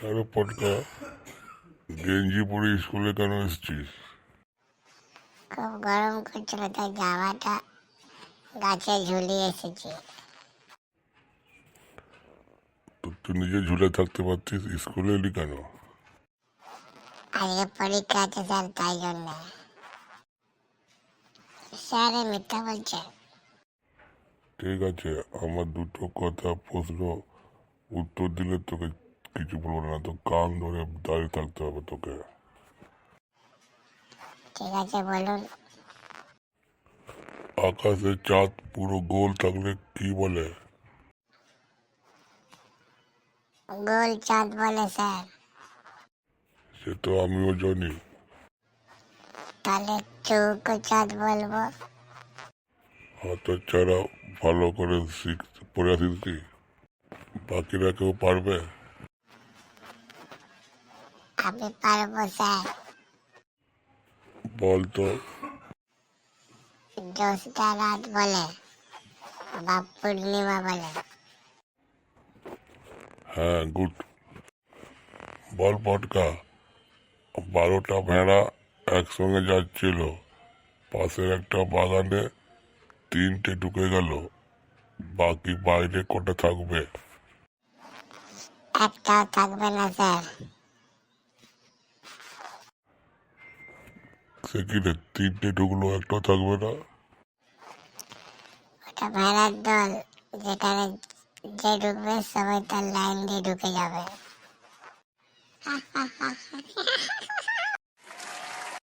আরে পটকা, গেঞ্জি পরে স্কুলে কেন এসেছিস? খুব গরম করছিল তাই জামাটা গাছে ঝুলিয়ে এসেছি। তো তুই নিজে ঝুলে থাকতে পারতিস, স্কুলে এলি কেন? আজকে পরীক্ষা আছে স্যার, তাই জন্য। স্যার মিথ্যা বলছে। ঠিক আছে, আমার দুটো কথা প্রশ্ন উত্তর দিলে তোকে কিছু বলবো না, তো কান ধরে দাঁড়িয়ে থাকতে হবে তোকে। ঠিক আছে বলুন। আকাশে চাঁদ পুরো গোল থাকলে কি বলে? গোল চাঁদ বলে স্যার। সে তো আমিও জানি। তাহলে চৌকো চাঁদ বলবো। হাতের ছাড়া ভালো করে পড়ে আসিস কি? বাকিরা কেউ পারবে? আমি পারবো স্যার। বল তো। জ্যোৎস্না রাত বলে বা পূর্ণিমা বলে। হ্যাঁ, গুড। বল পটকা। 12টা ভেড়া একসঙ্গে যাচ্ছিল, পাশের একটা বাগানে 3টে ঢুকে গেল, বাকি বাইরে কটা থাকবে? একটাও থাকবে না স্যার। সে কি রে, 3টে ঢুকলো, একটাও থাকবে না? ওটা ভেড়ার দল, যেখানে যে ঢুকবে সবাই তার লাইন দিয়ে ঢুকে যাবে।